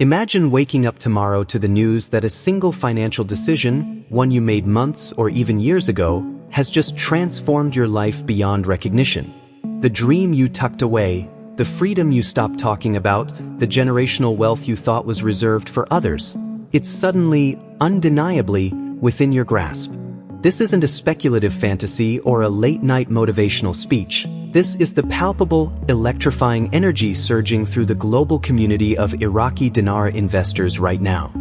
Imagine waking up tomorrow to the news that a single financial decision, one you made months or even years ago, has just transformed your life beyond recognition. The dream you tucked away, the freedom you stopped talking about, the generational wealth you thought was reserved for others, it's suddenly, undeniably, within your grasp. This isn't a speculative fantasy or a late-night motivational speech. This is the palpable, electrifying energy surging through the global community of Iraqi Dinar investors right now.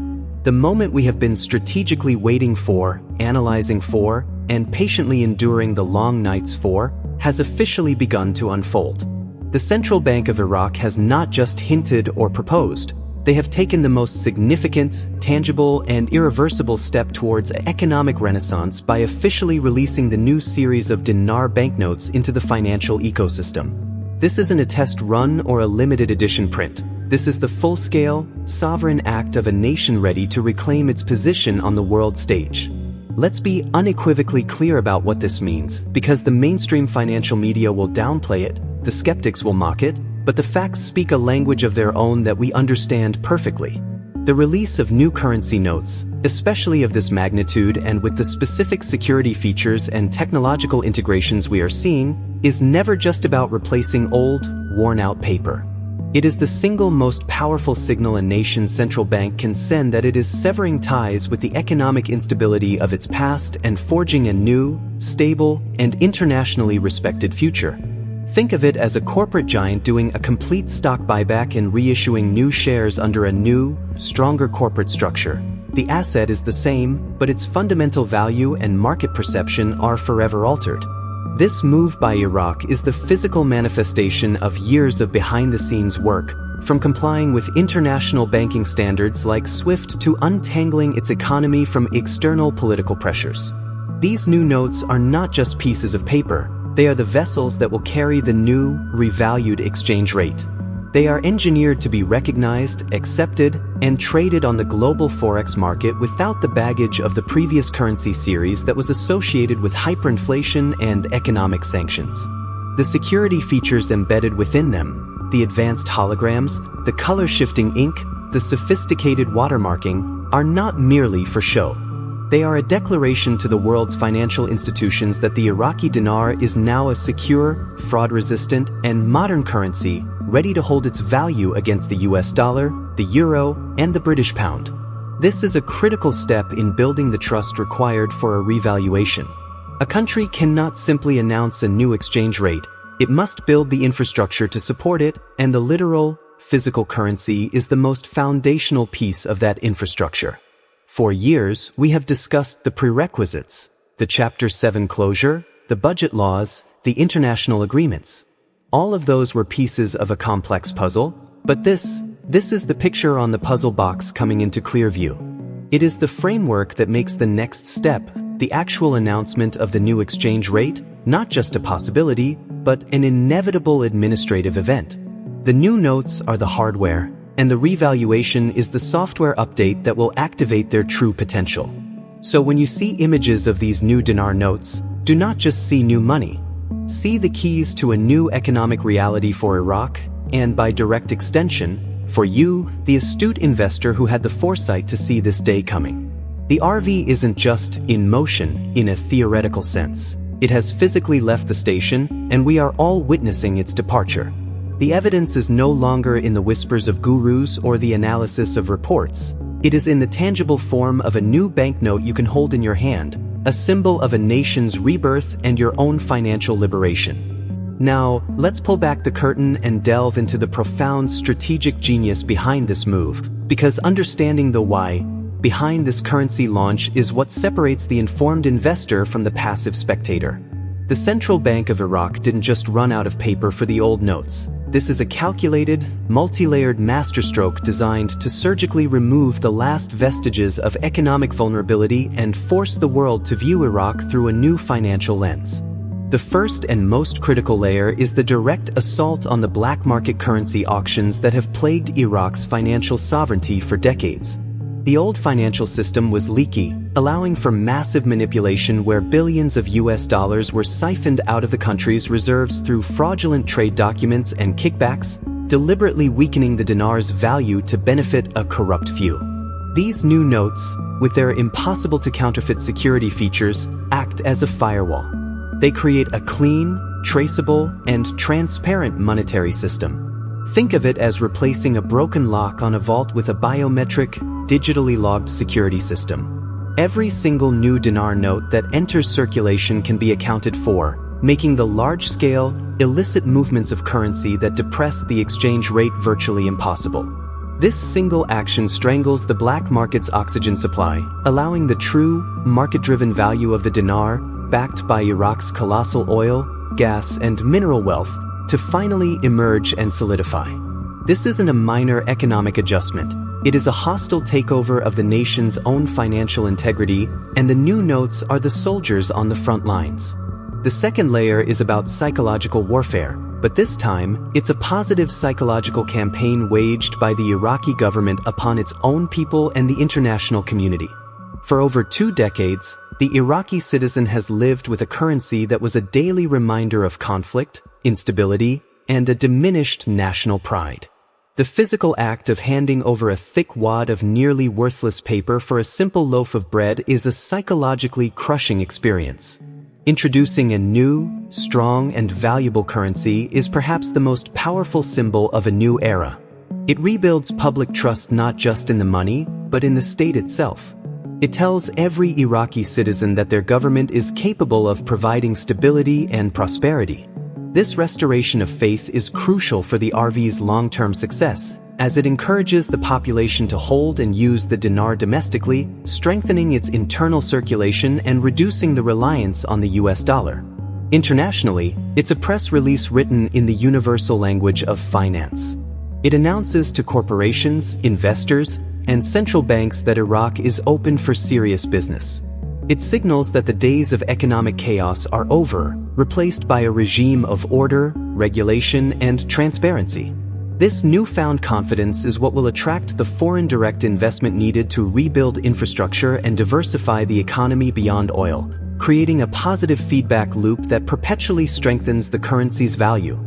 The moment we have been strategically waiting for, analyzing for, and patiently enduring the long nights for, has officially begun to unfold. The Central Bank of Iraq has not just hinted or proposed. They have taken the most significant, tangible, and irreversible step towards economic renaissance by officially releasing the new series of dinar banknotes into the financial ecosystem. This isn't a test run or a limited edition print. This is the full-scale, sovereign act of a nation ready to reclaim its position on the world stage. Let's be unequivocally clear about what this means, because the mainstream financial media will downplay it, the skeptics will mock it, but the facts speak a language of their own that we understand perfectly. The release of new currency notes, especially of this magnitude and with the specific security features and technological integrations we are seeing, is never just about replacing old, worn-out paper. It is the single most powerful signal a nation's central bank can send that it is severing ties with the economic instability of its past and forging a new, stable, and internationally respected future. Think of it as a corporate giant doing a complete stock buyback and reissuing new shares under a new, stronger corporate structure. The asset is the same, but its fundamental value and market perception are forever altered. This move by Iraq is the physical manifestation of years of behind-the-scenes work, from complying with international banking standards like SWIFT to untangling its economy from external political pressures. These new notes are not just pieces of paper. They are the vessels that will carry the new, revalued exchange rate. They are engineered to be recognized, accepted, and traded on the global forex market without the baggage of the previous currency series that was associated with hyperinflation and economic sanctions. The security features embedded within them, the advanced holograms, the color-shifting ink, the sophisticated watermarking, are not merely for show. They are a declaration to the world's financial institutions that the Iraqi dinar is now a secure, fraud-resistant, and modern currency ready to hold its value against the US dollar, the euro, and the British pound. This is a critical step in building the trust required for a revaluation. A country cannot simply announce a new exchange rate. It must build the infrastructure to support it, and the literal, physical currency is the most foundational piece of that infrastructure. For years, we have discussed the prerequisites, the Chapter 7 closure, the budget laws, the international agreements. All of those were pieces of a complex puzzle, but this is the picture on the puzzle box coming into clear view. It is the framework that makes the next step, the actual announcement of the new exchange rate, not just a possibility, but an inevitable administrative event. The new notes are the hardware, and the revaluation is the software update that will activate their true potential. So when you see images of these new dinar notes, do not just see new money. See the keys to a new economic reality for Iraq, and by direct extension, for you, the astute investor who had the foresight to see this day coming. The RV isn't just in motion in a theoretical sense. It has physically left the station, and we are all witnessing its departure. The evidence is no longer in the whispers of gurus or the analysis of reports. It is in the tangible form of a new banknote you can hold in your hand, a symbol of a nation's rebirth and your own financial liberation. Now, let's pull back the curtain and delve into the profound strategic genius behind this move, because understanding the why behind this currency launch is what separates the informed investor from the passive spectator. The Central Bank of Iraq didn't just run out of paper for the old notes. This is a calculated, multi-layered masterstroke designed to surgically remove the last vestiges of economic vulnerability and force the world to view Iraq through a new financial lens. The first and most critical layer is the direct assault on the black market currency auctions that have plagued Iraq's financial sovereignty for decades. The old financial system was leaky, allowing for massive manipulation where billions of US dollars were siphoned out of the country's reserves through fraudulent trade documents and kickbacks. deliberately weakening the dinar's value to benefit a corrupt few. These new notes, with their impossible-to-counterfeit security features, act as a firewall. They create a clean, traceable, and transparent monetary system. Think of it as replacing a broken lock on a vault with a biometric, digitally logged security system. Every single new dinar note that enters circulation can be accounted for, making the large-scale, illicit movements of currency that depress the exchange rate virtually impossible. This single action strangles the black market's oxygen supply, allowing the true, market-driven value of the dinar, backed by Iraq's colossal oil, gas, and mineral wealth, to finally emerge and solidify. This isn't a minor economic adjustment. It is a hostile takeover of the nation's own financial integrity, and the new notes are the soldiers on the front lines. The second layer is about psychological warfare, but this time, it's a positive psychological campaign waged by the Iraqi government upon its own people and the international community. For over 2 decades, the Iraqi citizen has lived with a currency that was a daily reminder of conflict, instability, and a diminished national pride. The physical act of handing over a thick wad of nearly worthless paper for a simple loaf of bread is a psychologically crushing experience. Introducing a new, strong, and valuable currency is perhaps the most powerful symbol of a new era. It rebuilds public trust not just in the money, but in the state itself. It tells every Iraqi citizen that their government is capable of providing stability and prosperity. This restoration of faith is crucial for the RV's long-term success, as it encourages the population to hold and use the dinar domestically, strengthening its internal circulation and reducing the reliance on the US dollar. Internationally, it's a press release written in the universal language of finance. It announces to corporations, investors, and central banks that Iraq is open for serious business. It signals that the days of economic chaos are over, replaced by a regime of order, regulation, and transparency. This newfound confidence is what will attract the foreign direct investment needed to rebuild infrastructure and diversify the economy beyond oil, creating a positive feedback loop that perpetually strengthens the currency's value.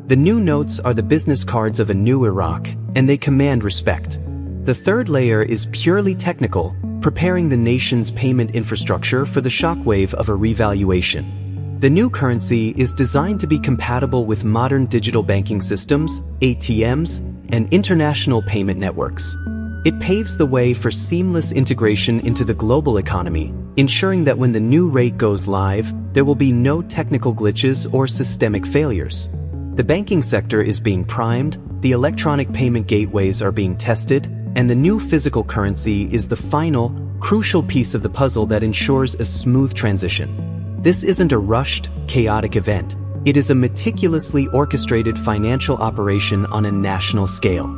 The new notes are the business cards of a new Iraq, and they command respect. The third layer is purely technical, preparing the nation's payment infrastructure for the shockwave of a revaluation. The new currency is designed to be compatible with modern digital banking systems, ATMs, and international payment networks. It paves the way for seamless integration into the global economy, ensuring that when the new rate goes live, there will be no technical glitches or systemic failures. The banking sector is being primed, the electronic payment gateways are being tested, and the new physical currency is the final, crucial piece of the puzzle that ensures a smooth transition. This isn't a rushed, chaotic event. It is a meticulously orchestrated financial operation on a national scale.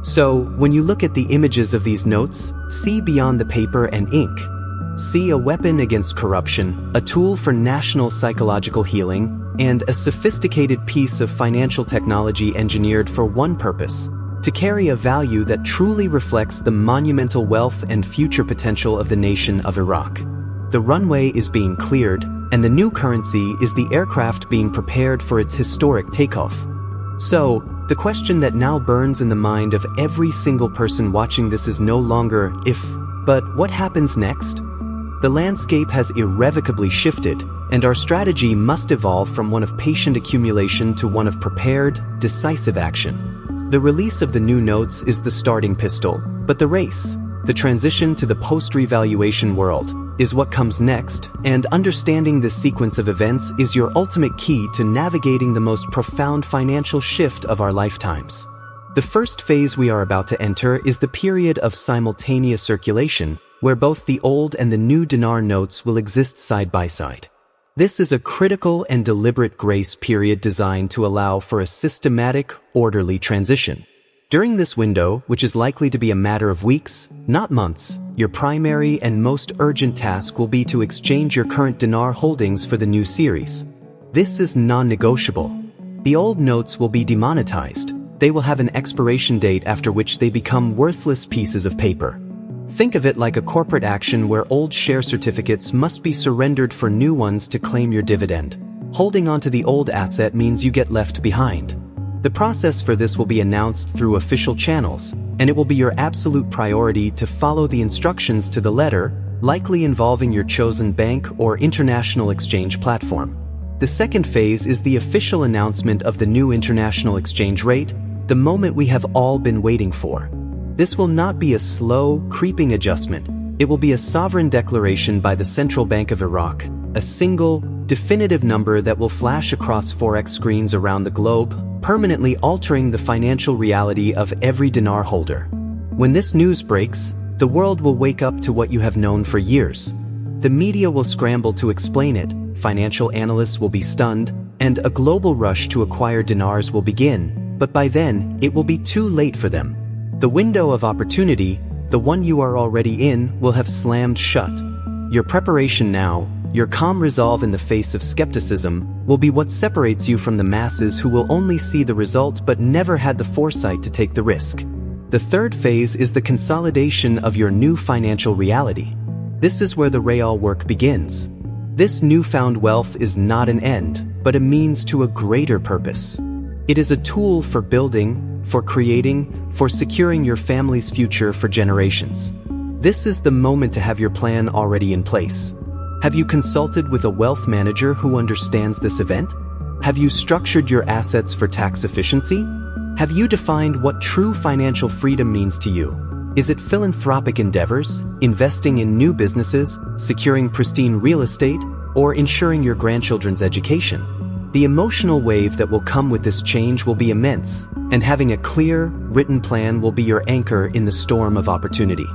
So, when you look at the images of these notes, see beyond the paper and ink. See a weapon against corruption, a tool for national psychological healing, and a sophisticated piece of financial technology engineered for one purpose: to carry a value that truly reflects the monumental wealth and future potential of the nation of Iraq. The runway is being cleared, and the new currency is the aircraft being prepared for its historic takeoff. So, the question that now burns in the mind of every single person watching this is no longer if, but what happens next? The landscape has irrevocably shifted, and our strategy must evolve from one of patient accumulation to one of prepared, decisive action. The release of the new notes is the starting pistol, but the race, the transition to the post-revaluation world, is what comes next, and understanding this sequence of events is your ultimate key to navigating the most profound financial shift of our lifetimes. The first phase we are about to enter is the period of simultaneous circulation, where both the old and the new dinar notes will exist side by side. This is a critical and deliberate grace period designed to allow for a systematic, orderly transition. During this window, which is likely to be a matter of weeks, not months, your primary and most urgent task will be to exchange your current dinar holdings for the new series. This is non-negotiable. The old notes will be demonetized. They will have an expiration date after which they become worthless pieces of paper. Think of it like a corporate action where old share certificates must be surrendered for new ones to claim your dividend. Holding onto the old asset means you get left behind. The process for this will be announced through official channels, and it will be your absolute priority to follow the instructions to the letter, likely involving your chosen bank or international exchange platform. The second phase is the official announcement of the new international exchange rate, the moment we have all been waiting for. This will not be a slow, creeping adjustment. It will be a sovereign declaration by the Central Bank of Iraq, a single, definitive number that will flash across forex screens around the globe, permanently altering the financial reality of every dinar holder. When this news breaks, the world will wake up to what you have known for years. The media will scramble to explain it, financial analysts will be stunned, and a global rush to acquire dinars will begin, but by then, it will be too late for them. The window of opportunity, the one you are already in, will have slammed shut. Your preparation now, your calm resolve in the face of skepticism, will be what separates you from the masses who will only see the result but never had the foresight to take the risk. The third phase is the consolidation of your new financial reality. This is where the real work begins. This newfound wealth is not an end, but a means to a greater purpose. It is a tool for building, for creating, for securing your family's future for generations. This is the moment to have your plan already in place. Have you consulted with a wealth manager who understands this event? Have you structured your assets for tax efficiency? Have you defined what true financial freedom means to you? Is it philanthropic endeavors, investing in new businesses, securing pristine real estate, or ensuring your grandchildren's education? The emotional wave that will come with this change will be immense, and having a clear, written plan will be your anchor in the storm of opportunity.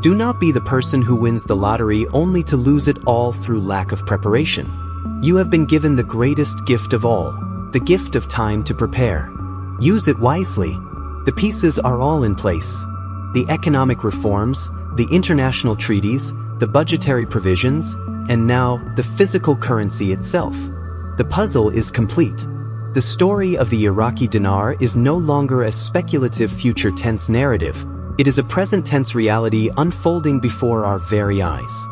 Do not be the person who wins the lottery only to lose it all through lack of preparation. You have been given the greatest gift of all, the gift of time to prepare. Use it wisely. The pieces are all in place. The economic reforms, the international treaties, the budgetary provisions, and now the physical currency itself. The puzzle is complete. The story of the Iraqi dinar is no longer a speculative future tense narrative. It is a present tense reality unfolding before our very eyes.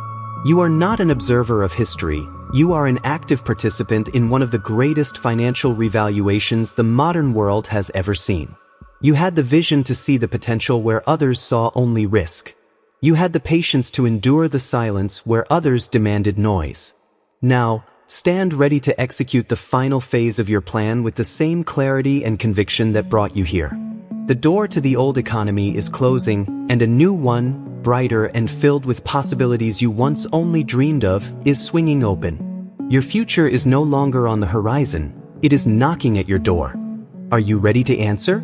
You are not an observer of history. You are an active participant in one of the greatest financial revaluations the modern world has ever seen. You had the vision to see the potential where others saw only risk. You had the patience to endure the silence where others demanded noise. Now, stand ready to execute the final phase of your plan with the same clarity and conviction that brought you here. The door to the old economy is closing, and a new one, brighter and filled with possibilities you once only dreamed of, is swinging open. Your future is no longer on the horizon, it is knocking at your door. Are you ready to answer?